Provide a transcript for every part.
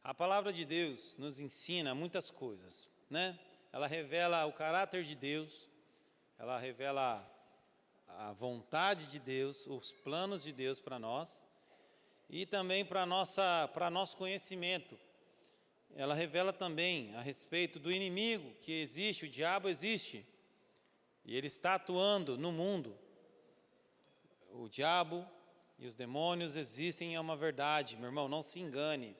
A palavra de Deus nos ensina muitas coisas, né? Ela revela o caráter de Deus, ela revela a vontade de Deus, os planos de Deus para nós e também para nosso conhecimento. Ela revela também a respeito do inimigo que existe, o diabo existe, e ele está atuando no mundo. O diabo e os demônios existem, é uma verdade, meu irmão, não se engane.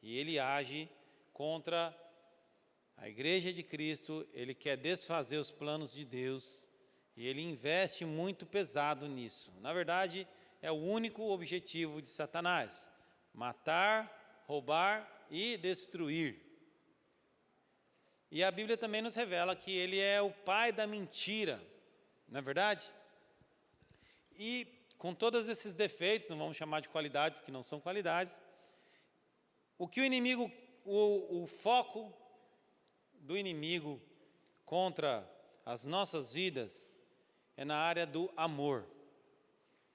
E ele age contra a igreja de Cristo, ele quer desfazer os planos de Deus, e ele investe muito pesado nisso. Na verdade, é o único objetivo de Satanás: matar, roubar e destruir. E a Bíblia também nos revela que ele é o pai da mentira, não é verdade? E com todos esses defeitos, não vamos chamar de qualidade, porque não são qualidades, o que o inimigo, o foco do inimigo contra as nossas vidas é na área do amor.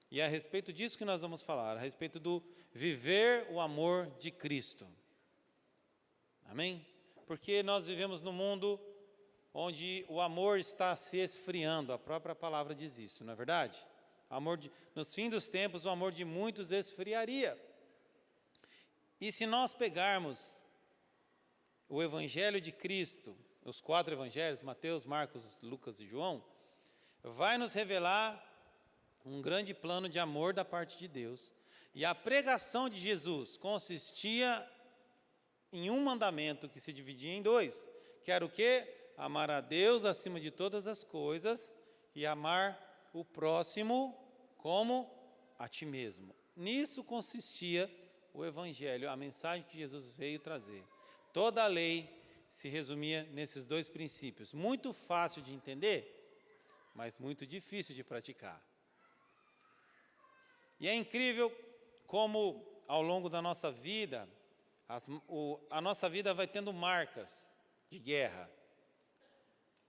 E é a respeito disso que nós vamos falar, a respeito do viver o amor de Cristo. Amém? Porque nós vivemos num mundo onde o amor está se esfriando, a própria palavra diz isso, não é verdade? Nos fins dos tempos, o amor de muitos esfriaria. E se nós pegarmos o Evangelho de Cristo, os 4 Evangelhos, Mateus, Marcos, Lucas e João, vai nos revelar um grande plano de amor da parte de Deus. E a pregação de Jesus consistia em um mandamento que se dividia em 2, que era o quê? Amar a Deus acima de todas as coisas e amar o próximo como a ti mesmo. Nisso consistia o Evangelho, a mensagem que Jesus veio trazer. Toda a lei se resumia nesses 2 princípios. Muito fácil de entender, mas muito difícil de praticar. E é incrível como, ao longo da nossa vida, a nossa vida vai tendo marcas de guerra.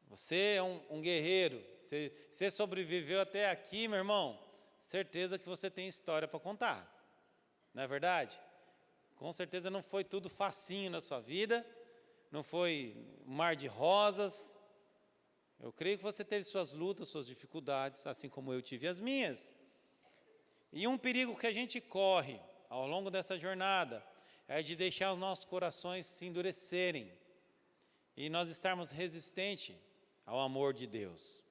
Você é um guerreiro, você sobreviveu até aqui, meu irmão, certeza que você tem história para contar. Não é verdade? Com certeza não foi tudo facinho na sua vida, não foi um mar de rosas. Eu creio que você teve suas lutas, suas dificuldades, assim como eu tive as minhas. E um perigo que a gente corre ao longo dessa jornada é de deixar os nossos corações se endurecerem e nós estarmos resistentes ao amor de Deus.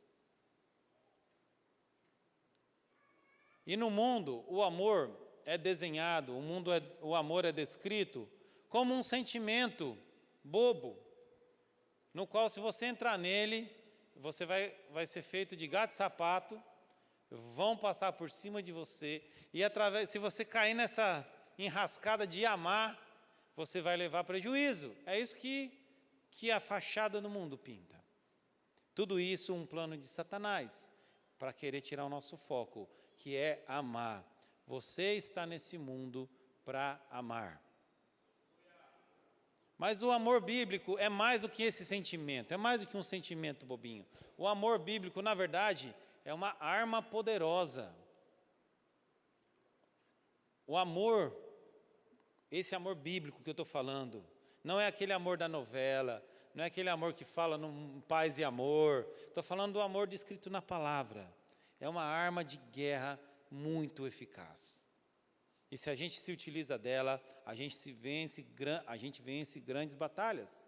E no mundo, o amor é desenhado, o amor é descrito como um sentimento bobo, no qual, se você entrar nele, você vai ser feito de gato e sapato, vão passar por cima de você, e se você cair nessa enrascada de amar, você vai levar prejuízo. É isso que a fachada do mundo pinta. Tudo isso um plano de Satanás, para querer tirar o nosso foco, que é amar. Você está nesse mundo para amar. Mas o amor bíblico é mais do que esse sentimento, é mais do que um sentimento bobinho. O amor bíblico, na verdade, é uma arma poderosa. O amor, esse amor bíblico que eu estou falando, não é aquele amor da novela, não é aquele amor que fala no paz e amor. Estou falando do amor descrito na palavra. É uma arma de guerra muito eficaz. E se a gente se utiliza dela, a gente vence grandes batalhas.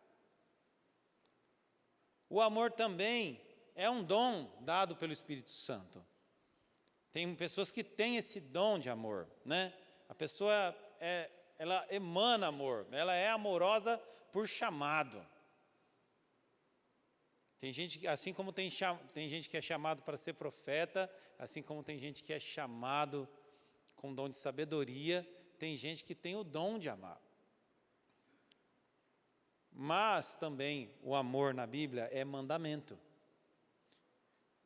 O amor também é um dom dado pelo Espírito Santo. Tem pessoas que têm esse dom de amor, né? A pessoa ela emana amor, ela é amorosa por chamado. Tem gente, assim como tem gente que é chamado para ser profeta, assim como tem gente que é chamado com dom de sabedoria, tem gente que tem o dom de amar. Mas também o amor na Bíblia é mandamento.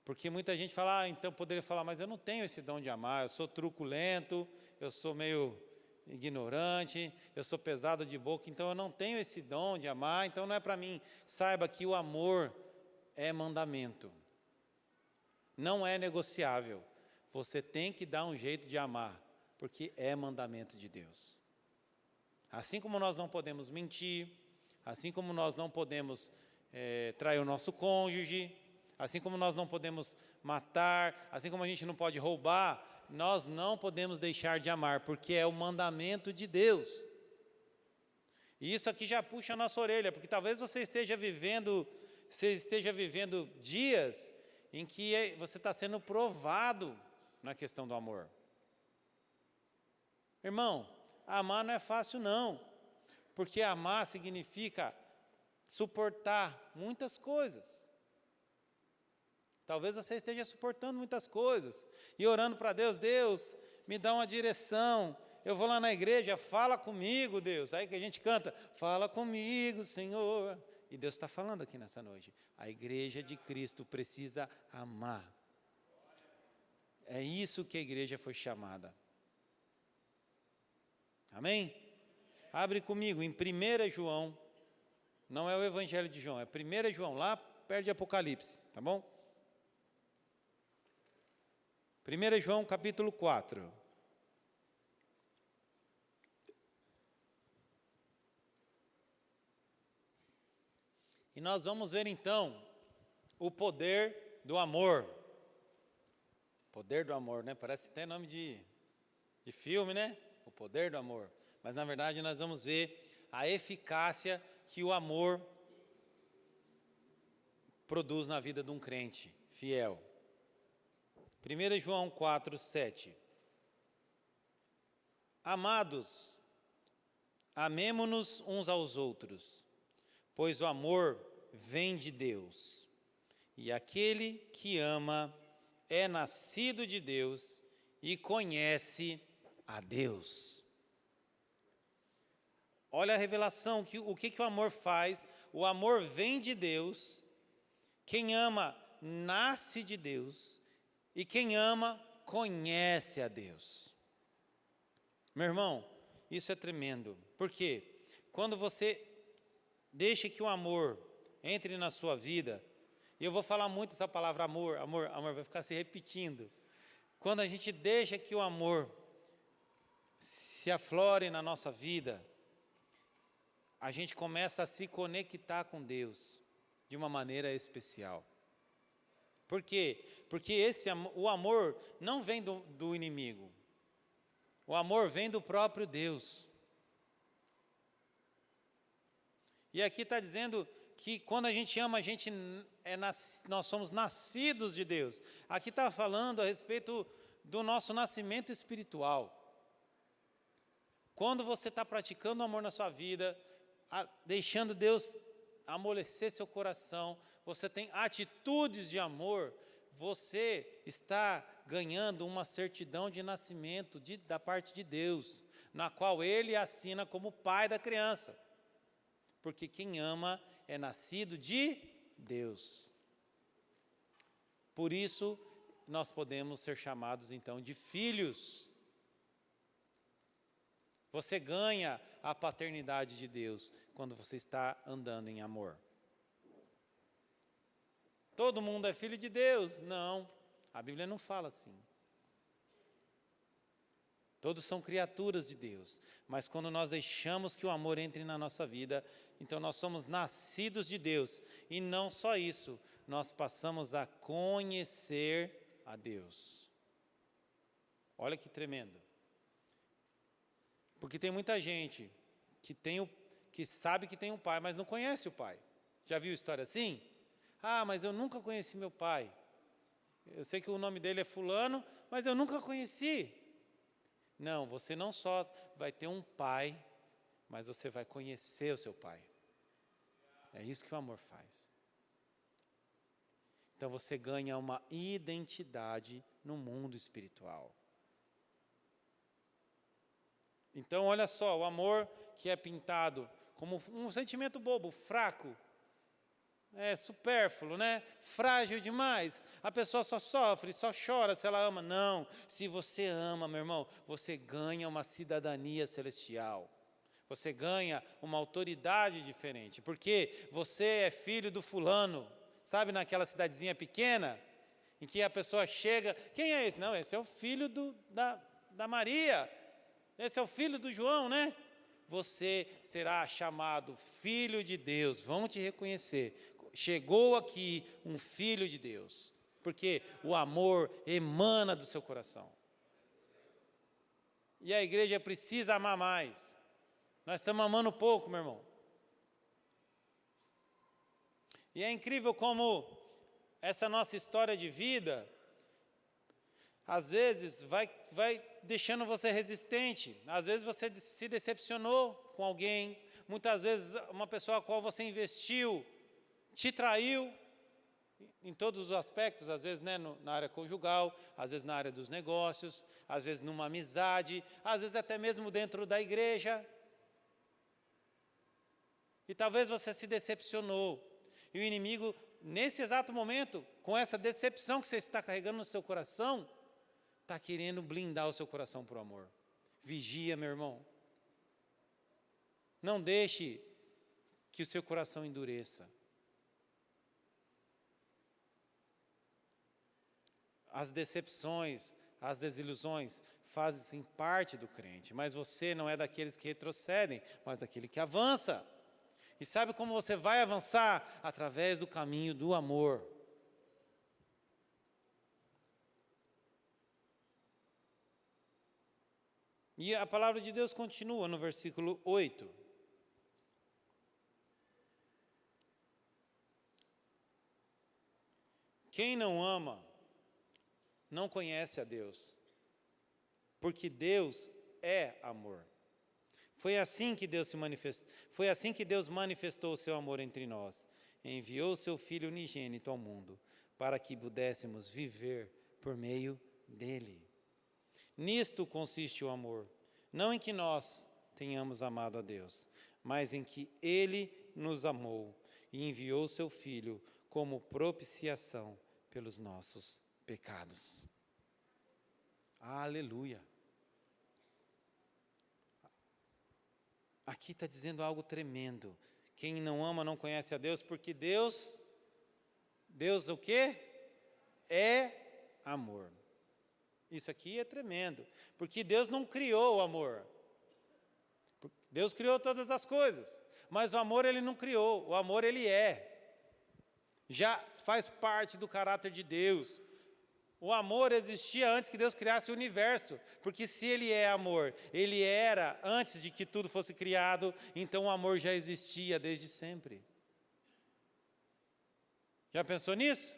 Porque muita gente fala, então poderia falar, mas eu não tenho esse dom de amar, eu sou truculento, eu sou meio ignorante, eu sou pesado de boca, então eu não tenho esse dom de amar, então não é para mim. Saiba que o amor é mandamento. Não é negociável. Você tem que dar um jeito de amar, porque é mandamento de Deus. Assim como nós não podemos mentir, assim como nós não podemos trair o nosso cônjuge, assim como nós não podemos matar, assim como a gente não pode roubar, nós não podemos deixar de amar, porque é o mandamento de Deus. E isso aqui já puxa a nossa orelha, porque talvez você esteja vivendo dias em que você está sendo provado na questão do amor. Irmão, amar não é fácil não, porque amar significa suportar muitas coisas. Talvez você esteja suportando muitas coisas e orando para Deus, Deus, me dá uma direção. Eu vou lá na igreja, fala comigo, Deus. Aí que a gente canta, fala comigo, Senhor. E Deus está falando aqui nessa noite. A igreja de Cristo precisa amar. É isso que a igreja foi chamada. Amém? Abre comigo em 1 João, não é o Evangelho de João, é 1 João, lá perto de Apocalipse, tá bom? 1 João capítulo 4. E nós vamos ver então o poder do amor. Poder do amor, né? Parece até nome de filme, né? O poder do amor. Mas na verdade nós vamos ver a eficácia que o amor produz na vida de um crente fiel. 1 João 4, 7. Amados, amemo-nos uns aos outros, pois o amor vem de Deus, e aquele que ama é nascido de Deus e conhece a Deus. Olha a revelação, o que o amor faz. O amor vem de Deus, quem ama nasce de Deus, e quem ama conhece a Deus. Meu irmão, isso é tremendo, porque quando você deixa que o amor entre na sua vida, e eu vou falar muito essa palavra amor, amor, amor, vai ficar se repetindo. Quando a gente deixa que o amor se aflore na nossa vida, a gente começa a se conectar com Deus de uma maneira especial. Por quê? Porque o amor não vem do inimigo. O amor vem do próprio Deus. E aqui está dizendo que quando a gente ama, nós somos nascidos de Deus. Aqui está falando a respeito do nosso nascimento espiritual. Quando você está praticando o amor na sua vida, deixando Deus amolecer seu coração, você tem atitudes de amor, você está ganhando uma certidão de nascimento da parte de Deus, na qual Ele assina como pai da criança. Porque quem ama é nascido de Deus. Por isso, nós podemos ser chamados então de filhos. Você ganha a paternidade de Deus quando você está andando em amor. Todo mundo é filho de Deus? Não, a Bíblia não fala assim. Todos são criaturas de Deus, mas quando nós deixamos que o amor entre na nossa vida, então nós somos nascidos de Deus. E não só isso, nós passamos a conhecer a Deus. Olha que tremendo. Porque tem muita gente que sabe que tem um pai, mas não conhece o pai. Já viu história assim? Ah, mas eu nunca conheci meu pai. Eu sei que o nome dele é fulano, mas eu nunca conheci. Não, você não só vai ter um pai, mas você vai conhecer o seu pai. É isso que o amor faz. Então você ganha uma identidade no mundo espiritual. Então olha só, o amor que é pintado como um sentimento bobo, fraco, supérfluo, né? Frágil demais. A pessoa só sofre, só chora se ela ama. Não, se você ama, meu irmão, você ganha uma cidadania celestial. Você ganha uma autoridade diferente, porque você é filho do fulano. Sabe naquela cidadezinha pequena, em que a pessoa chega, quem é esse? Não, esse é o filho da Maria. Esse é o filho do João, né? você será chamado filho de Deus. Vão te reconhecer. Chegou aqui um filho de Deus. Porque o amor emana do seu coração. E a igreja precisa amar mais. Nós estamos amando pouco, meu irmão. E é incrível como essa nossa história de vida, às vezes, vai deixando você resistente. Às vezes você se decepcionou com alguém. Muitas vezes uma pessoa a qual você investiu te traiu. Em todos os aspectos, às vezes na área conjugal, às vezes na área dos negócios, às vezes numa amizade, às vezes até mesmo dentro da igreja. E talvez você se decepcionou. E o inimigo, nesse exato momento, com essa decepção que você está carregando no seu coração, está querendo blindar o seu coração para o amor. Vigia, meu irmão. Não deixe que o seu coração endureça. As decepções, as desilusões fazem parte do crente, mas você não é daqueles que retrocedem, mas daquele que avança. E sabe como você vai avançar? Através do caminho do amor. E a palavra de Deus continua no versículo 8. Quem não ama, não conhece a Deus, porque Deus é amor. Foi assim que Deus manifestou o seu amor entre nós. Enviou o seu Filho unigênito ao mundo, para que pudéssemos viver por meio dele. Nisto consiste o amor, não em que nós tenhamos amado a Deus, mas em que ele nos amou e enviou o seu Filho como propiciação pelos nossos pecados. Aleluia. Aqui está dizendo algo tremendo. Quem não ama não conhece a Deus, porque Deus o quê? É amor. Isso aqui é tremendo, porque Deus não criou o amor. Deus criou todas as coisas, mas o amor ele não criou, o amor ele é. Já faz parte do caráter de Deus. O amor existia antes que Deus criasse o universo, porque se ele é amor, ele era antes de que tudo fosse criado, então o amor já existia desde sempre. Já pensou nisso?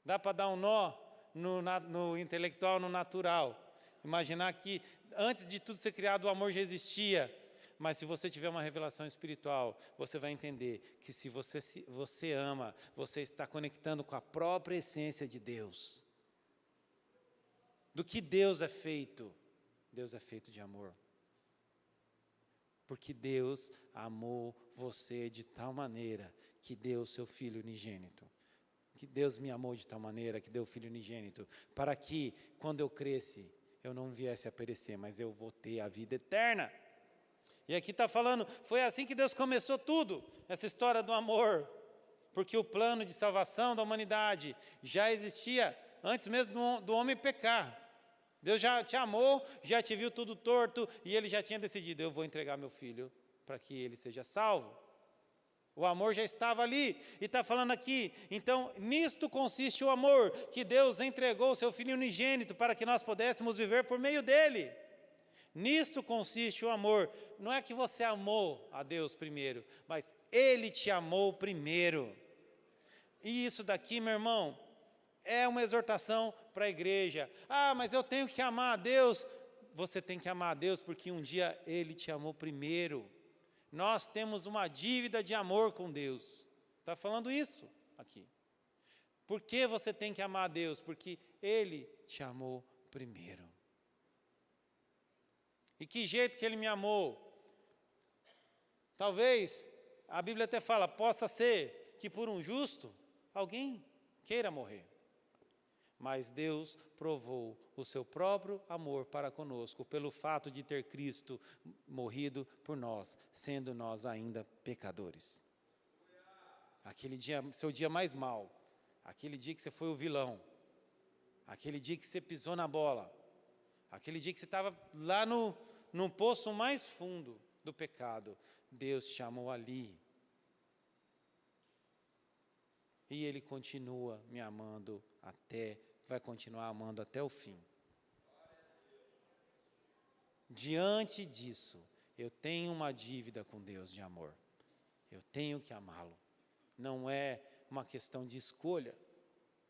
Dá para dar um nó no intelectual, no natural. Imaginar que antes de tudo ser criado o amor já existia. Mas se você tiver uma revelação espiritual, você vai entender que se você ama, você está conectando com a própria essência de Deus. Do que Deus é feito de amor. Porque Deus amou você de tal maneira que deu o seu Filho unigênito. Que Deus me amou de tal maneira que deu o Filho unigênito, para que, quando eu cresce, eu não viesse a perecer, mas eu vou ter a vida eterna. E aqui está falando, foi assim que Deus começou tudo, essa história do amor. Porque o plano de salvação da humanidade já existia antes mesmo do homem pecar. Deus já te amou, já te viu tudo torto, e Ele já tinha decidido, eu vou entregar meu filho para que ele seja salvo. O amor já estava ali, e está falando aqui, então, nisto consiste o amor, que Deus entregou o seu Filho unigênito para que nós pudéssemos viver por meio dele. Nisto consiste o amor. Não é que você amou a Deus primeiro, mas Ele te amou primeiro. E isso daqui, meu irmão, é uma exortação para a igreja. Ah, mas eu tenho que amar a Deus. Você tem que amar a Deus porque um dia Ele te amou primeiro. Nós temos uma dívida de amor com Deus. Está falando isso aqui. Por que você tem que amar a Deus? Porque Ele te amou primeiro. E que jeito que Ele me amou? Talvez, a Bíblia até fala, possa ser que por um justo, alguém queira morrer. Mas Deus provou o seu próprio amor para conosco, pelo fato de ter Cristo morrido por nós, sendo nós ainda pecadores. Aquele dia, seu dia mais mau, aquele dia que você foi o vilão, aquele dia que você pisou na bola, aquele dia que você estava lá no poço mais fundo do pecado, Deus te chamou ali. E Ele continua me amando vai continuar amando até o fim. Diante disso, eu tenho uma dívida com Deus de amor. Eu tenho que amá-lo. Não é uma questão de escolha.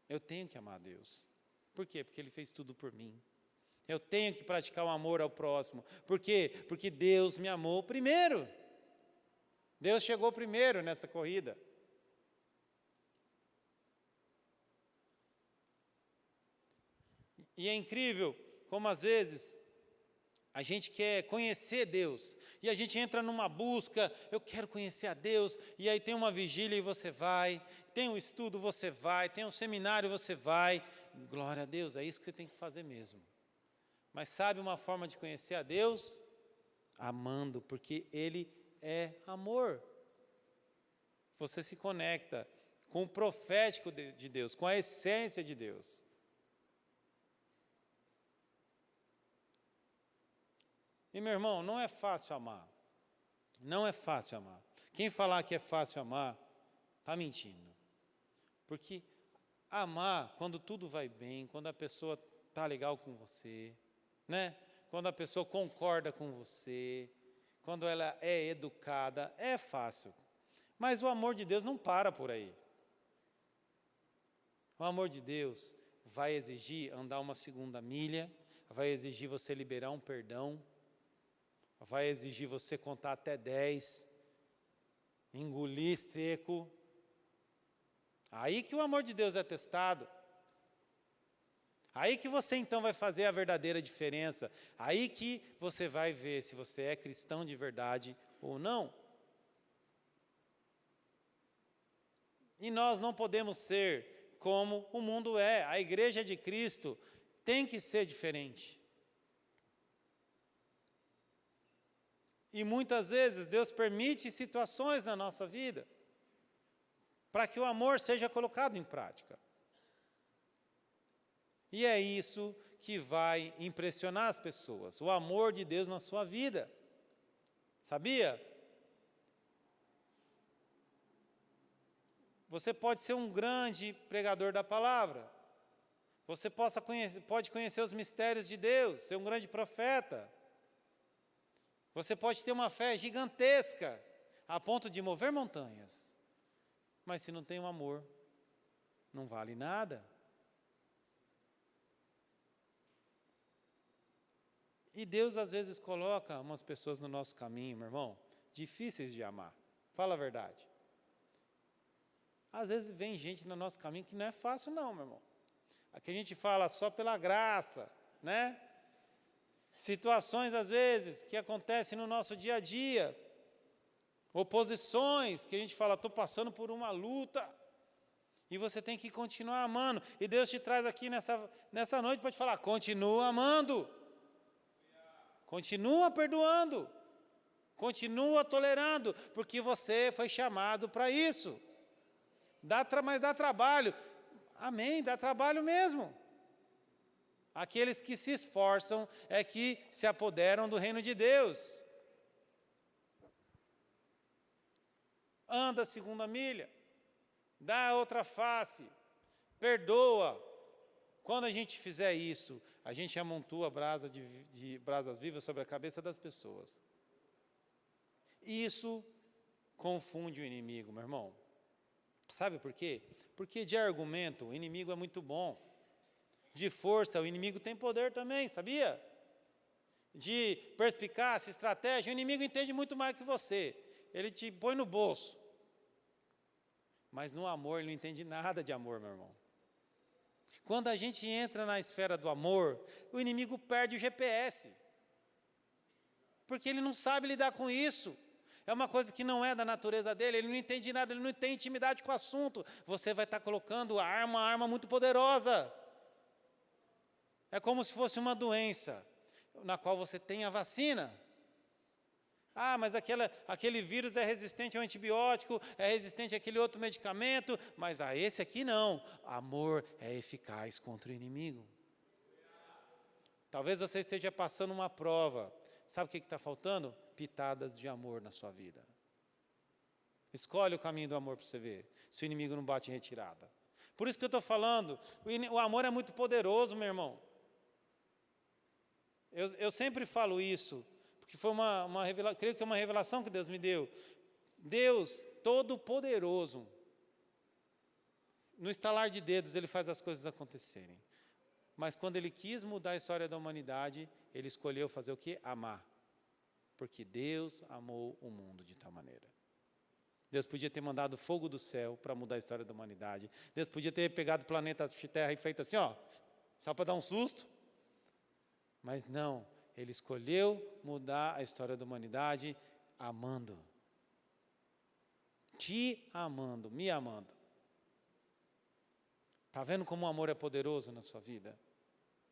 Eu tenho que amar Deus. Por quê? Porque Ele fez tudo por mim. Eu tenho que praticar o amor ao próximo. Por quê? Porque Deus me amou primeiro. Deus chegou primeiro nessa corrida. E é incrível como às vezes a gente quer conhecer Deus, e a gente entra numa busca, eu quero conhecer a Deus, e aí tem uma vigília e você vai, tem um estudo, você vai, tem um seminário, você vai, glória a Deus, é isso que você tem que fazer mesmo. Mas sabe uma forma de conhecer a Deus? Amando, porque Ele é amor. Você se conecta com o profético de Deus, com a essência de Deus. E, meu irmão, não é fácil amar. Não é fácil amar. Quem falar que é fácil amar, está mentindo. Porque amar, quando tudo vai bem, quando a pessoa está legal com você, né? Quando a pessoa concorda com você, quando ela é educada, é fácil. Mas o amor de Deus não para por aí. O amor de Deus vai exigir andar uma segunda milha, vai exigir você liberar um perdão, vai exigir você contar até 10, engolir seco. Aí que o amor de Deus é testado. Aí que você então vai fazer a verdadeira diferença. Aí que você vai ver se você é cristão de verdade ou não. E nós não podemos ser como o mundo é. A igreja de Cristo tem que ser diferente. E muitas vezes Deus permite situações na nossa vida para que o amor seja colocado em prática. E é isso que vai impressionar as pessoas, o amor de Deus na sua vida. Sabia? Você pode ser um grande pregador da palavra. Você pode conhecer os mistérios de Deus, ser um grande profeta. Você pode ter uma fé gigantesca, a ponto de mover montanhas. Mas se não tem o amor, não vale nada. E Deus às vezes coloca umas pessoas no nosso caminho, meu irmão, difíceis de amar. Fala a verdade. Às vezes vem gente no nosso caminho que não é fácil não, meu irmão. Aqui a gente fala só pela graça, né? Situações, às vezes, que acontecem no nosso dia a dia. Oposições, que a gente fala, estou passando por uma luta. E você tem que continuar amando. E Deus te traz aqui nessa noite para te falar, continua amando. Continua perdoando. Continua tolerando, porque você foi chamado para isso. Mas dá trabalho. Amém, dá trabalho mesmo. Aqueles que se esforçam é que se apoderam do reino de Deus. Anda a segunda milha, dá a outra face, perdoa. Quando a gente fizer isso, a gente amontoa de brasas vivas sobre a cabeça das pessoas. Isso confunde o inimigo, meu irmão. Sabe por quê? Porque de argumento o inimigo é muito bom. De força, o inimigo tem poder também, sabia? De perspicácia, estratégia, o inimigo entende muito mais que você. Ele te põe no bolso. Mas no amor, ele não entende nada de amor, meu irmão. Quando a gente entra na esfera do amor, o inimigo perde o GPS. Porque ele não sabe lidar com isso. É uma coisa que não é da natureza dele, ele não entende nada, ele não tem intimidade com o assunto. Você vai estar colocando uma arma muito poderosa. É como se fosse uma doença, na qual você tem a vacina. Ah, mas aquele vírus é resistente ao antibiótico, é resistente àquele outro medicamento, mas esse aqui não. Amor é eficaz contra o inimigo. Talvez você esteja passando uma prova, sabe o que está faltando? Pitadas de amor na sua vida. Escolhe o caminho do amor para você ver, se o inimigo não bate em retirada. Por isso que eu estou falando, o amor é muito poderoso, meu irmão. Eu sempre falo isso, porque foi uma revelação, creio que é uma revelação que Deus me deu. Deus, todo-poderoso, no estalar de dedos, Ele faz as coisas acontecerem. Mas quando Ele quis mudar a história da humanidade, Ele escolheu fazer o quê? Amar. Porque Deus amou o mundo de tal maneira. Deus podia ter mandado fogo do céu para mudar a história da humanidade. Deus podia ter pegado o planeta Terra e feito assim, ó, só para dar um susto. Mas não, Ele escolheu mudar a história da humanidade amando. Te amando, me amando. Está vendo como o amor é poderoso na sua vida?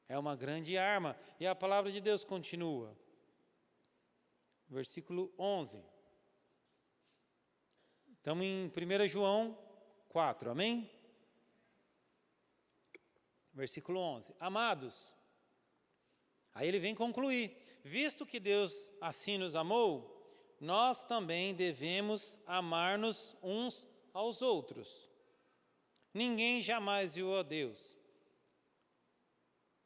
É uma grande arma. E a palavra de Deus continua. Versículo 11. Estamos em 1 João 4, amém? Versículo 11. Amados, aí ele vem concluir. Visto que Deus assim nos amou, nós também devemos amar-nos uns aos outros. Ninguém jamais viu a Deus.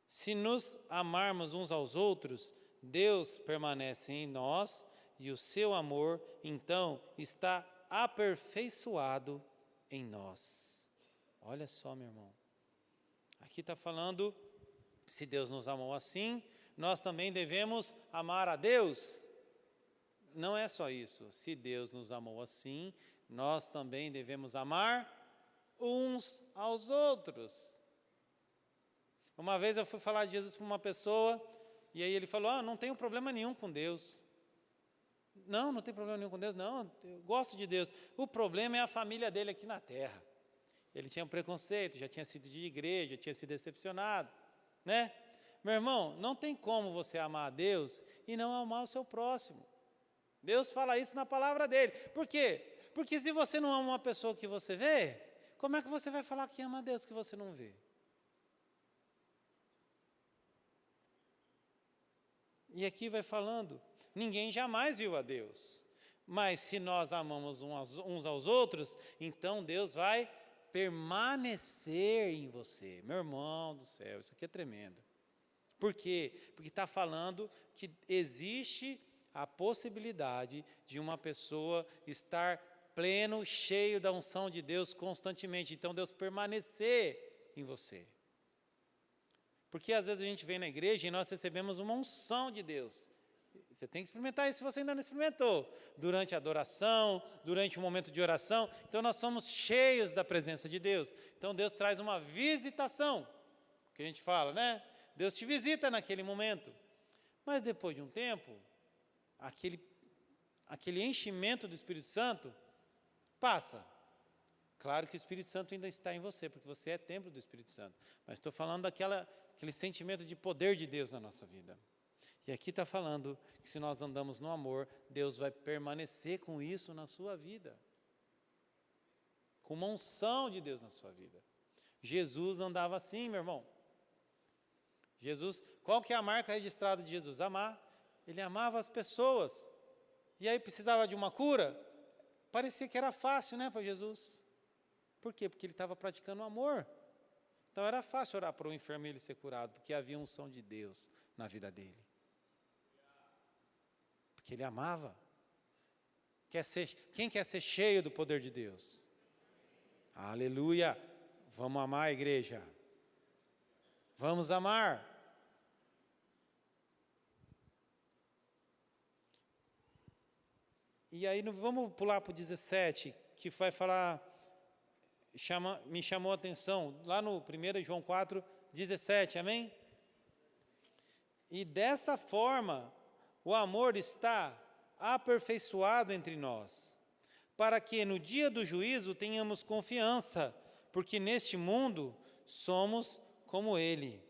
Se nos amarmos uns aos outros, Deus permanece em nós e o seu amor, então, está aperfeiçoado em nós. Olha só, meu irmão. Aqui está falando, se Deus nos amou assim, nós também devemos amar a Deus. Não é só isso. Se Deus nos amou assim, nós também devemos amar uns aos outros. Uma vez eu fui falar de Jesus para uma pessoa, e aí ele falou, não tenho problema nenhum com Deus. Não tem problema nenhum com Deus, não, eu gosto de Deus. O problema é a família dele aqui na terra. Ele tinha um preconceito, já tinha sido de igreja, tinha sido decepcionado, né? Meu irmão, não tem como você amar a Deus e não amar o seu próximo. Deus fala isso na palavra dele. Por quê? Porque se você não ama uma pessoa que você vê, como é que você vai falar que ama a Deus que você não vê? E aqui vai falando, ninguém jamais viu a Deus. Mas se nós amamos uns aos outros, então Deus vai permanecer em você. Meu irmão do céu, isso aqui é tremendo. Por quê? Porque está falando que existe a possibilidade de uma pessoa estar pleno, cheio da unção de Deus constantemente. Então Deus permanecer em você. Porque às vezes a gente vem na igreja e nós recebemos uma unção de Deus. Você tem que experimentar isso se você ainda não experimentou. Durante a adoração, durante o momento de oração. Então nós somos cheios da presença de Deus. Então Deus traz uma visitação, que a gente fala, né? Deus te visita naquele momento. Mas depois de um tempo, aquele enchimento do Espírito Santo passa. Claro que o Espírito Santo ainda está em você, porque você é templo do Espírito Santo. Mas estou falando daquele sentimento de poder de Deus na nossa vida. E aqui está falando que se nós andamos no amor, Deus vai permanecer com isso na sua vida. Com uma unção de Deus na sua vida. Jesus andava assim, meu irmão. Jesus, qual que é a marca registrada de Jesus? Amar. Ele amava as pessoas. E aí precisava de uma cura? Parecia que era fácil, né, para Jesus. Por quê? Porque ele estava praticando o amor. Então era fácil orar para um enfermo e ele ser curado, porque havia unção de Deus na vida dele. Porque ele amava. Quem quer ser cheio do poder de Deus? Aleluia! Vamos amar a igreja. Vamos amar. E aí vamos pular para o 17, que vai falar, me chamou a atenção, lá no 1 João 4, 17, amém? E dessa forma, o amor está aperfeiçoado entre nós, para que no dia do juízo tenhamos confiança, porque neste mundo somos como Ele.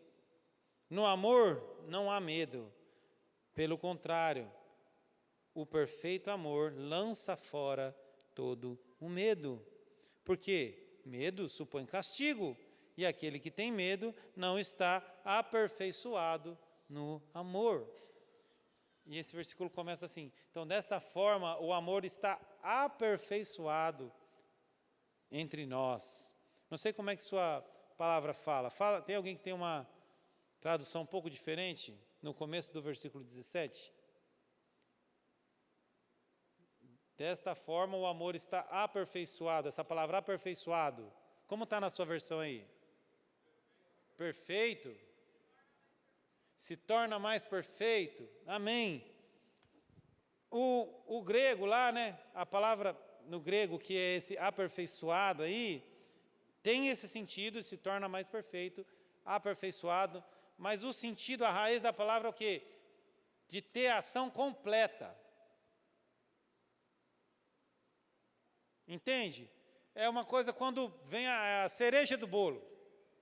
No amor não há medo, pelo contrário, o perfeito amor lança fora todo o medo. Porque medo supõe castigo, e aquele que tem medo não está aperfeiçoado no amor. E esse versículo começa assim: então, desta forma, o amor está aperfeiçoado entre nós. Não sei como é que sua palavra fala. Tem alguém que tem uma tradução um pouco diferente? No começo do versículo 17. Desta forma, o amor está aperfeiçoado. Essa palavra aperfeiçoado, como está na sua versão aí? Perfeito. Se torna mais perfeito. Amém. O grego lá, né? A palavra no grego que é esse aperfeiçoado aí, tem esse sentido, se torna mais perfeito, aperfeiçoado, mas o sentido, a raiz da palavra é o quê? De ter ação completa. Entende? É uma coisa quando vem a cereja do bolo.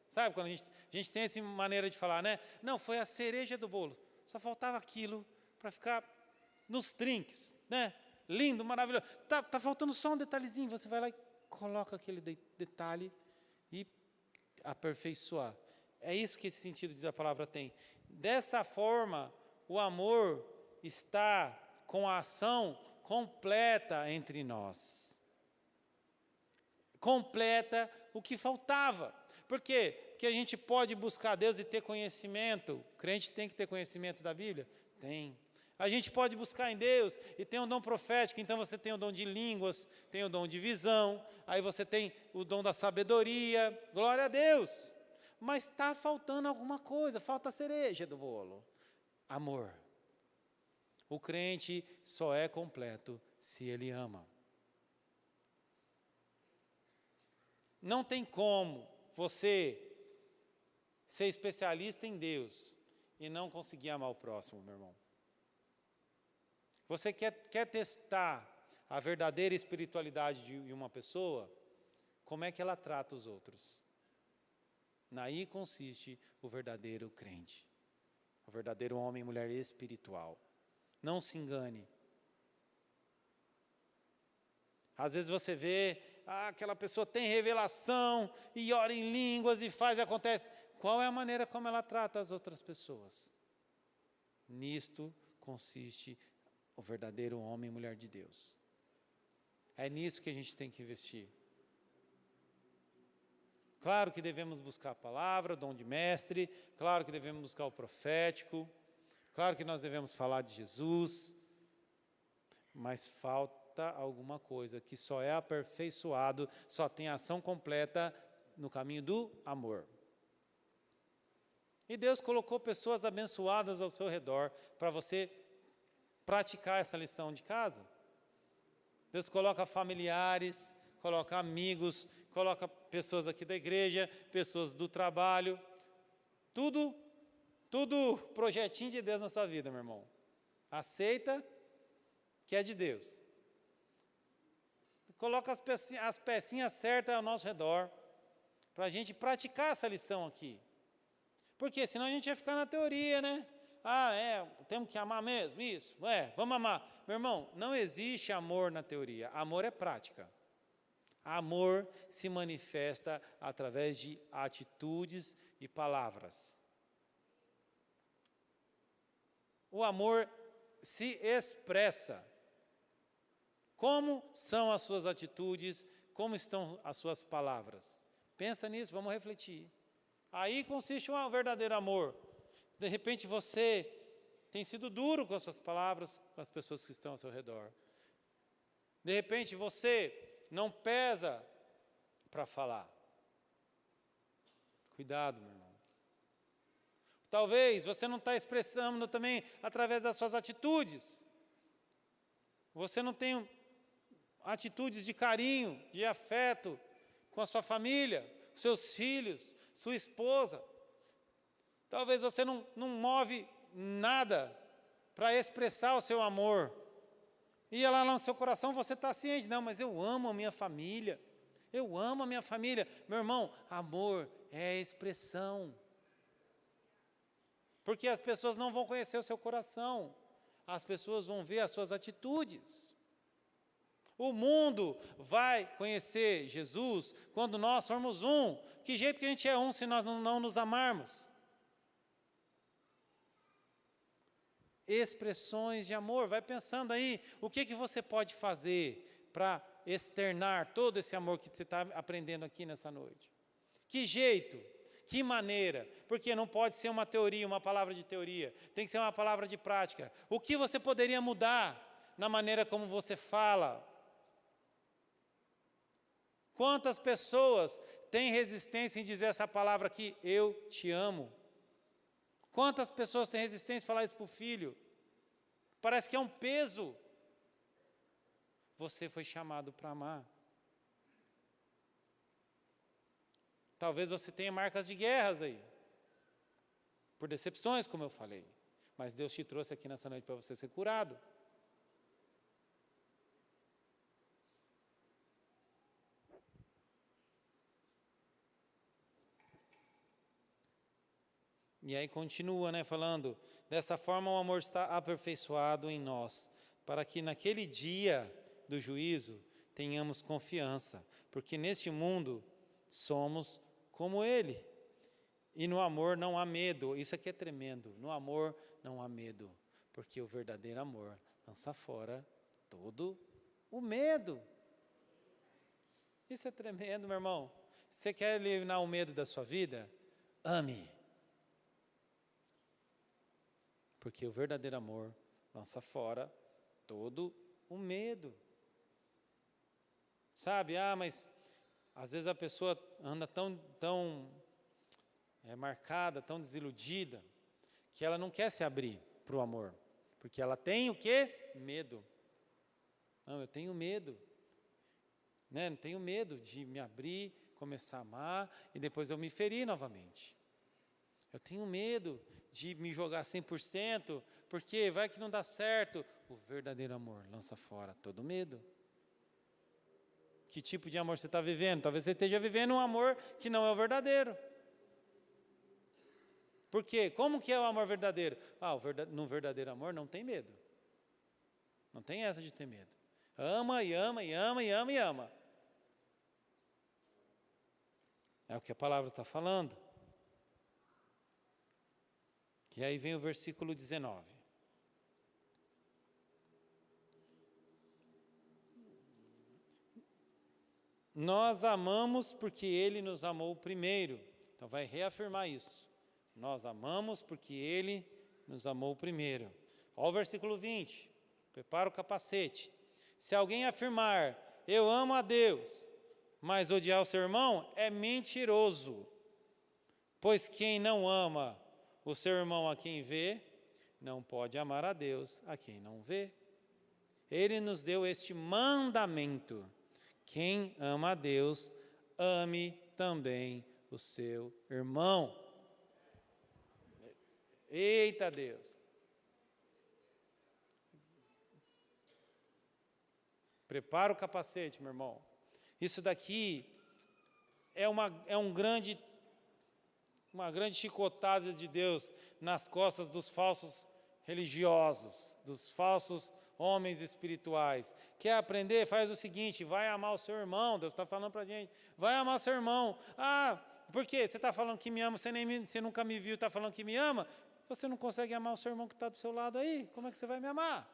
Sabe, quando a gente tem essa maneira de falar, né? Não, foi a cereja do bolo. Só faltava aquilo para ficar nos trinques, né? Lindo, maravilhoso. Tá faltando só um detalhezinho. Você vai lá e coloca aquele detalhe e aperfeiçoar. É isso que esse sentido da palavra tem. Dessa forma, o amor está com a ação completa entre nós. Completa o que faltava. Por quê? Porque a gente pode buscar Deus e ter conhecimento. O crente tem que ter conhecimento da Bíblia? Tem. A gente pode buscar em Deus e tem um dom profético, então você tem o dom de línguas, tem o dom de visão, aí você tem o dom da sabedoria, glória a Deus. Mas está faltando alguma coisa, falta a cereja do bolo. Amor. O crente só é completo se ele ama. Não tem como você ser especialista em Deus e não conseguir amar o próximo, meu irmão. Você quer testar a verdadeira espiritualidade de uma pessoa? Como é que ela trata os outros? Naí consiste o verdadeiro crente, o verdadeiro homem e mulher espiritual. Não se engane. Às vezes você vê, aquela pessoa tem revelação e ora em línguas e faz e acontece. Qual é a maneira como ela trata as outras pessoas? Nisto consiste o verdadeiro homem e mulher de Deus. É nisso que a gente tem que investir. Claro que devemos buscar a palavra, o dom de mestre, claro que devemos buscar o profético, claro que nós devemos falar de Jesus, mas falta alguma coisa que só é aperfeiçoado, só tem ação completa no caminho do amor. E Deus colocou pessoas abençoadas ao seu redor para você praticar essa lição de casa. Deus coloca familiares, coloca amigos, coloca pessoas aqui da igreja, pessoas do trabalho, tudo projetinho de Deus na sua vida, meu irmão. Aceita que é de Deus. Coloca as pecinhas certas ao nosso redor, para a gente praticar essa lição aqui. Porque senão a gente ia ficar na teoria, né? Temos que amar mesmo, isso, vamos amar. Meu irmão, não existe amor na teoria, amor é prática. Amor se manifesta através de atitudes e palavras. O amor se expressa. Como são as suas atitudes, como estão as suas palavras? Pensa nisso, vamos refletir. Aí consiste um verdadeiro amor. De repente você tem sido duro com as suas palavras, com as pessoas que estão ao seu redor. De repente você não pesa para falar. Cuidado, meu irmão. Talvez você não está expressando também através das suas atitudes. Você não tem atitudes de carinho, de afeto com a sua família, seus filhos, sua esposa. Talvez você não move nada para expressar o seu amor. E lá no seu coração você está ciente, não, mas eu amo a minha família. Eu amo a minha família. Meu irmão, amor é expressão. Porque as pessoas não vão conhecer o seu coração. As pessoas vão ver as suas atitudes. O mundo vai conhecer Jesus quando nós formos um. Que jeito que a gente é um se nós não nos amarmos? expressões de amor. Vai pensando aí, o que você pode fazer para externar todo esse amor que você está aprendendo aqui nessa noite? Que jeito? Que maneira? Porque não pode ser uma teoria, uma palavra de teoria. Tem que ser uma palavra de prática. O que você poderia mudar na maneira como você fala? Quantas pessoas têm resistência em dizer essa palavra aqui, eu te amo? Quantas pessoas têm resistência em falar isso para o filho? Parece que é um peso. Você foi chamado para amar. Talvez você tenha marcas de guerras aí, por decepções, como eu falei. Mas Deus te trouxe aqui nessa noite para você ser curado. E aí continua, falando, dessa forma o amor está aperfeiçoado em nós, para que naquele dia do juízo tenhamos confiança, porque neste mundo somos como Ele. E no amor não há medo, isso aqui é tremendo, no amor não há medo, porque o verdadeiro amor lança fora todo o medo. Isso é tremendo, meu irmão. Você quer eliminar o medo da sua vida? Ame. Porque o verdadeiro amor lança fora todo o medo. Sabe, mas às vezes a pessoa anda tão marcada, tão desiludida, que ela não quer se abrir para o amor. Porque ela tem o quê? Medo. Não, eu tenho medo. Não tenho medo de me abrir, começar a amar e depois eu me ferir novamente. Eu tenho medo de me jogar 100%, porque vai que não dá certo. O verdadeiro amor lança fora todo medo. Que tipo de amor você está vivendo? Talvez você esteja vivendo um amor que não é o verdadeiro. Por quê? Como que é o amor verdadeiro? No verdadeiro amor não tem medo. Não tem essa de ter medo. Ama e ama e ama e ama e ama. É o que a palavra está falando. E aí vem o versículo 19. Nós amamos porque Ele nos amou primeiro. Então vai reafirmar isso. Nós amamos porque Ele nos amou primeiro. Olha o versículo 20. Prepara o capacete. Se alguém afirmar, eu amo a Deus, mas odiar o seu irmão, é mentiroso. Pois quem não ama o seu irmão a quem vê, não pode amar a Deus a quem não vê. Ele nos deu este mandamento: quem ama a Deus, ame também o seu irmão. Eita Deus! Prepara o capacete, meu irmão. Isso daqui é uma grande chicotada de Deus nas costas dos falsos religiosos, dos falsos homens espirituais. Quer aprender? Faz o seguinte, vai amar o seu irmão. Deus está falando para a gente, vai amar o seu irmão. Por quê? Você está falando que me ama, você nunca me viu, está falando que me ama, você não consegue amar o seu irmão que está do seu lado aí, como é que você vai me amar?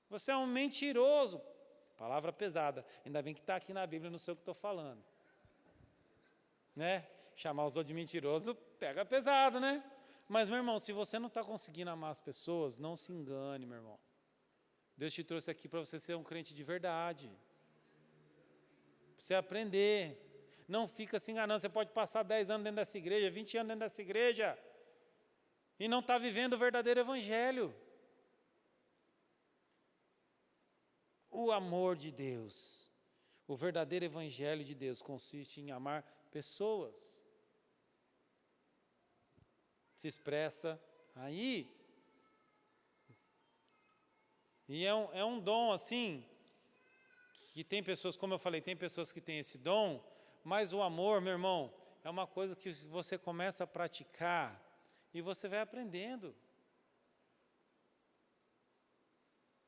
Você é um mentiroso. Palavra pesada, ainda bem que está aqui na Bíblia, não sei o que estou falando. Chamar os outros de mentiroso, pega pesado, Mas, meu irmão, se você não está conseguindo amar as pessoas, não se engane, meu irmão. Deus te trouxe aqui para você ser um crente de verdade. Para você aprender. Não fica se enganando. Você pode passar 10 anos dentro dessa igreja, 20 anos dentro dessa igreja, e não está vivendo o verdadeiro evangelho. O amor de Deus, o verdadeiro evangelho de Deus consiste em amar pessoas. Se expressa aí. E é um dom assim, que tem pessoas, como eu falei, tem pessoas que têm esse dom, mas o amor, meu irmão, é uma coisa que você começa a praticar e você vai aprendendo.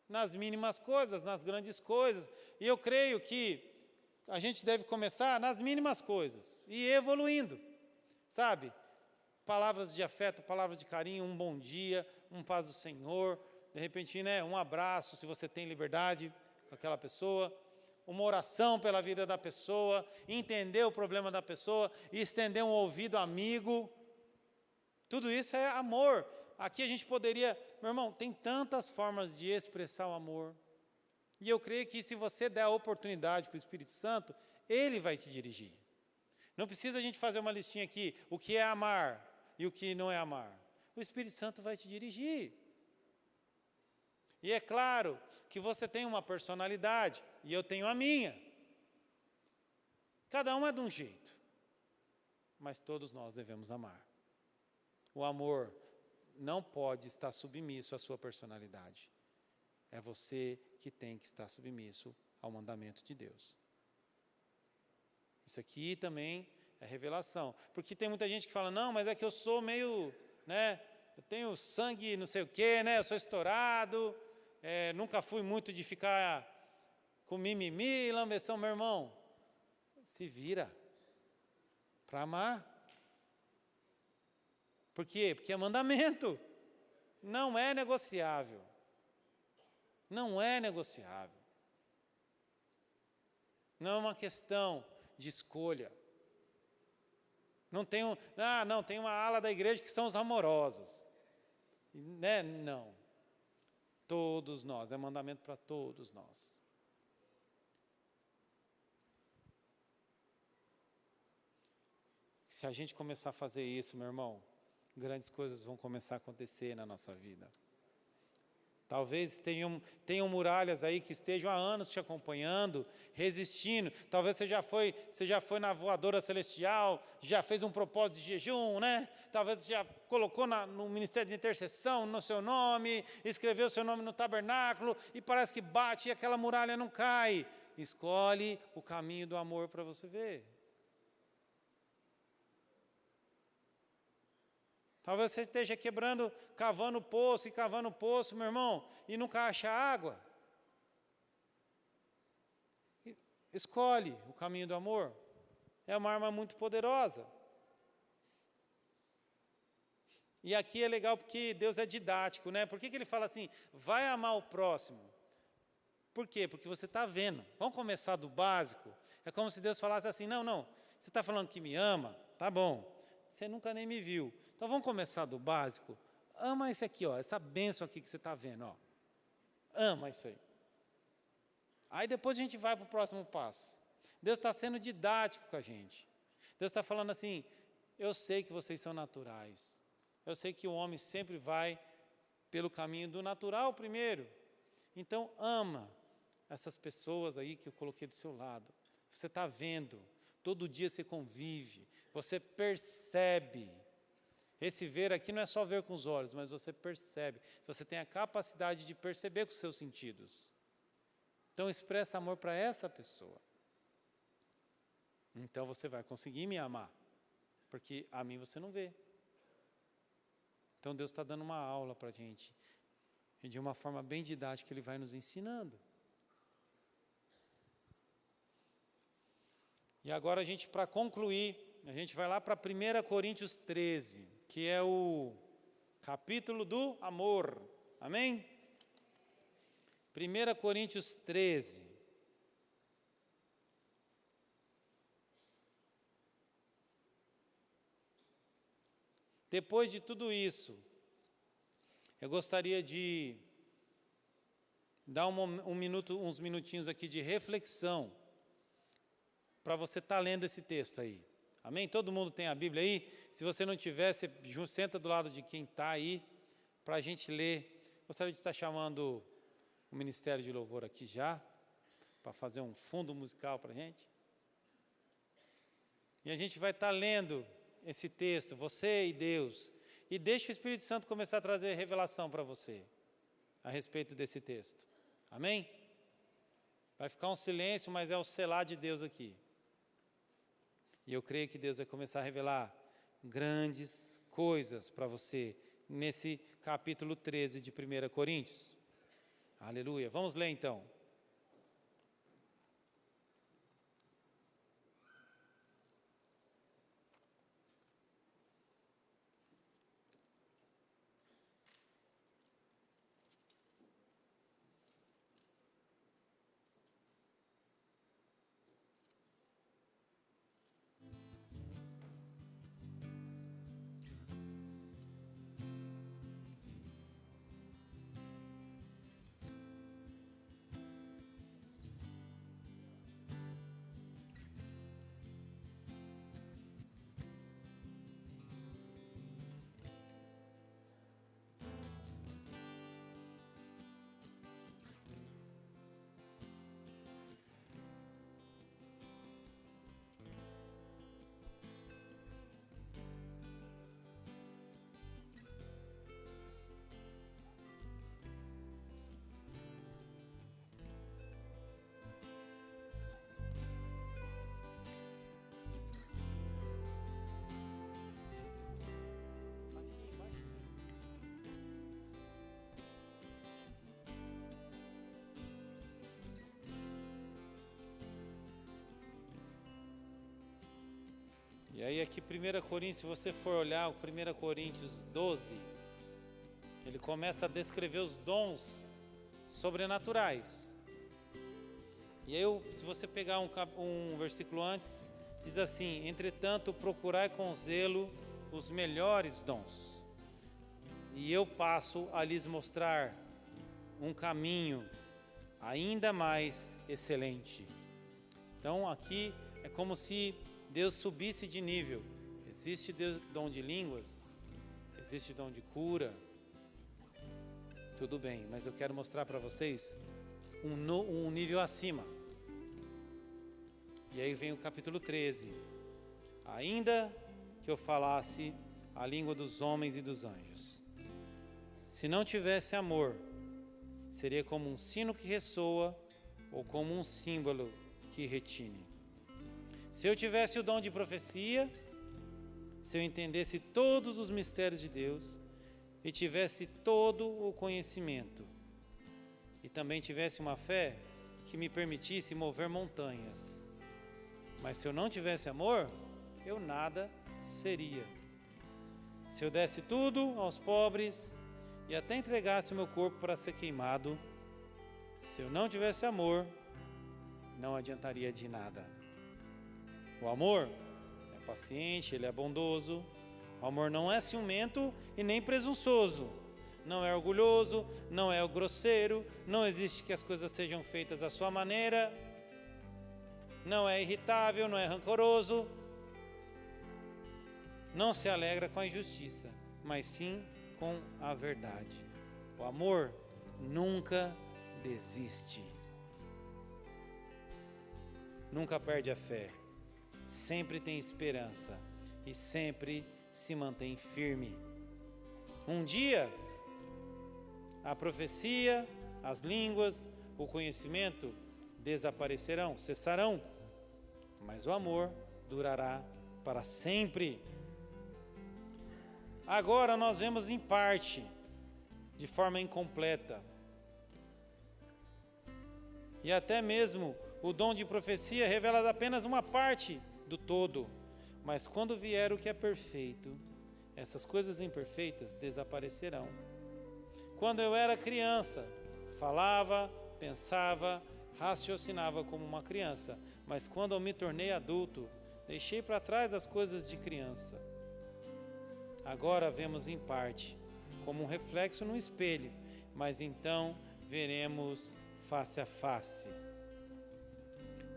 Nas mínimas coisas, nas grandes coisas. E eu creio que a gente deve começar nas mínimas coisas e ir evoluindo, sabe? palavras de afeto, palavras de carinho, um bom dia, um paz do Senhor, de repente, né, um abraço, se você tem liberdade com aquela pessoa, uma oração pela vida da pessoa, entender o problema da pessoa e estender um ouvido amigo. Tudo isso é amor. Aqui a gente poderia, meu irmão, tem tantas formas de expressar o amor. E eu creio que se você der a oportunidade para o Espírito Santo, Ele vai te dirigir. Não precisa a gente fazer uma listinha aqui, o que é amar e o que não é amar. O Espírito Santo vai te dirigir. E é claro que você tem uma personalidade, e eu tenho a minha. Cada um é de um jeito. Mas todos nós devemos amar. O amor não pode estar submisso à sua personalidade. É você que tem que estar submisso ao mandamento de Deus. Isso aqui também é revelação. Porque tem muita gente que fala, não, mas é que eu sou meio, né, eu tenho sangue não sei o quê, né, eu sou estourado, nunca fui muito de ficar com mimimi, lambeção. Meu irmão, se vira para amar. Por quê? Porque é mandamento. Não é negociável. Não é negociável. Não é uma questão de escolha. Não tem tem uma ala da igreja que são os amorosos. Né? Não. Todos nós, é mandamento para todos nós. Se a gente começar a fazer isso, meu irmão, grandes coisas vão começar a acontecer na nossa vida. Talvez tenham muralhas aí que estejam há anos te acompanhando, resistindo. Talvez você já foi na voadora celestial, já fez um propósito de jejum, né? Talvez você já colocou no ministério de intercessão no seu nome, escreveu seu nome no tabernáculo e parece que bate e aquela muralha não cai. Escolhe o caminho do amor para você ver. Talvez você esteja cavando poço, meu irmão, e nunca acha água. Escolhe o caminho do amor. É uma arma muito poderosa. E aqui é legal porque Deus é didático, né? Por que Ele fala assim, vai amar o próximo? Por quê? Porque você está vendo. Vamos começar do básico. É como se Deus falasse assim, não, você está falando que me ama? Tá bom. Você nunca nem me viu. Então vamos começar do básico. Ama esse aqui, ó, essa bênção aqui que você está vendo. Ó. Ama isso aí. Aí depois a gente vai para o próximo passo. Deus está sendo didático com a gente. Deus está falando assim, eu sei que vocês são naturais. Eu sei que o homem sempre vai pelo caminho do natural primeiro. Então ama essas pessoas aí que eu coloquei do seu lado. Você está vendo. Todo dia você convive, você percebe. Esse ver aqui não é só ver com os olhos, mas você percebe. Você tem a capacidade de perceber com os seus sentidos. Então expressa amor para essa pessoa. Então você vai conseguir me amar, porque a mim você não vê. Então Deus está dando uma aula para a gente. E de uma forma bem didática Ele vai nos ensinando. E agora a gente, para concluir, a gente vai lá para 1 Coríntios 13, que é o capítulo do amor. Amém? 1 Coríntios 13. Depois de tudo isso, eu gostaria de dar uns minutinhos aqui de reflexão para você estar lendo esse texto aí. Amém? Todo mundo tem a Bíblia aí? Se você não tiver, você senta do lado de quem está aí, para a gente ler. Gostaria de estar chamando o Ministério de Louvor aqui já, para fazer um fundo musical para a gente. E a gente vai estar lendo esse texto, você e Deus, e deixa o Espírito Santo começar a trazer revelação para você, a respeito desse texto. Amém? Vai ficar um silêncio, mas é o selar de Deus aqui. E eu creio que Deus vai começar a revelar grandes coisas para você nesse capítulo 13 de 1 Coríntios. Aleluia. Vamos ler então. E aí aqui 1 Coríntios, se você for olhar o 1 Coríntios 12, ele começa a descrever os dons sobrenaturais. E aí, se você pegar um versículo antes, diz assim: entretanto, procurai com zelo os melhores dons. E eu passo a lhes mostrar um caminho ainda mais excelente. Então aqui é como se Deus subisse de nível. Existe dom de línguas, existe dom de cura, tudo bem, mas eu quero mostrar para vocês um nível acima. E aí vem o capítulo 13. Ainda que eu falasse a língua dos homens e dos anjos, se não tivesse amor, seria como um sino que ressoa ou como um símbolo que retine. Se eu tivesse o dom de profecia, se eu entendesse todos os mistérios de Deus e tivesse todo o conhecimento, e também tivesse uma fé que me permitisse mover montanhas, mas se eu não tivesse amor, eu nada seria. Se eu desse tudo aos pobres e até entregasse o meu corpo para ser queimado, se eu não tivesse amor, não adiantaria de nada. O amor é paciente, ele é bondoso. O amor não é ciumento e nem presunçoso. Não é orgulhoso, não é grosseiro, não existe que as coisas sejam feitas à sua maneira. Não é irritável, não é rancoroso. Não se alegra com a injustiça, mas sim com a verdade. O amor nunca desiste. Nunca perde a fé. Sempre tem esperança e sempre se mantém firme. Um dia, a profecia, as línguas, o conhecimento desaparecerão, cessarão, mas o amor durará para sempre. Agora nós vemos em parte, de forma incompleta. E até mesmo o dom de profecia revela apenas uma parte do todo. Mas quando vier o que é perfeito, essas coisas imperfeitas desaparecerão. Quando eu era criança, falava, pensava, raciocinava como uma criança. Mas quando eu me tornei adulto, deixei para trás as coisas de criança. Agora vemos em parte, como um reflexo no espelho, mas então veremos face a face.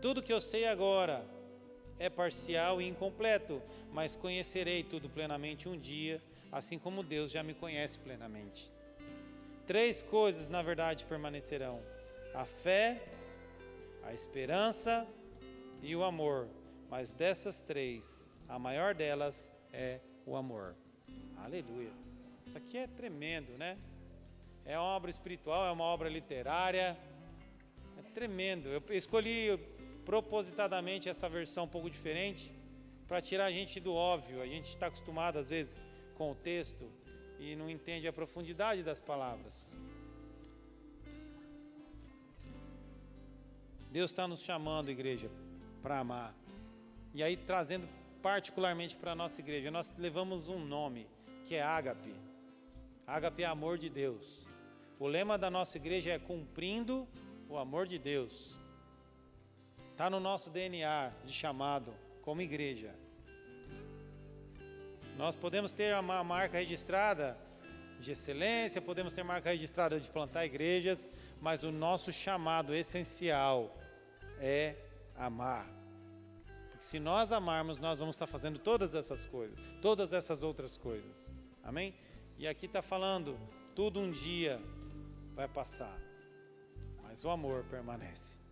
Tudo que eu sei agora é parcial e incompleto, mas conhecerei tudo plenamente um dia, assim como Deus já me conhece plenamente. 3 coisas, na verdade, permanecerão: a fé, a esperança e o amor. Mas dessas 3, a maior delas é o amor. Aleluia. Isso aqui é tremendo, né? É uma obra espiritual, é uma obra literária. É tremendo. Eu escolhi propositadamente essa versão um pouco diferente para tirar a gente do óbvio. A gente está acostumado às vezes com o texto e não entende a profundidade das palavras. Deus está nos chamando, igreja, para amar. E aí trazendo particularmente para a nossa igreja, nós levamos um nome, que é Ágape. Ágape é amor de Deus. O lema da nossa igreja é cumprindo o amor de Deus. Está no nosso DNA de chamado como igreja. Nós podemos ter uma marca registrada de excelência, podemos ter marca registrada de plantar igrejas, mas o nosso chamado essencial é amar. Porque se nós amarmos, nós vamos estar fazendo todas essas coisas, todas essas outras coisas. Amém? E aqui está falando, tudo um dia vai passar, mas o amor permanece.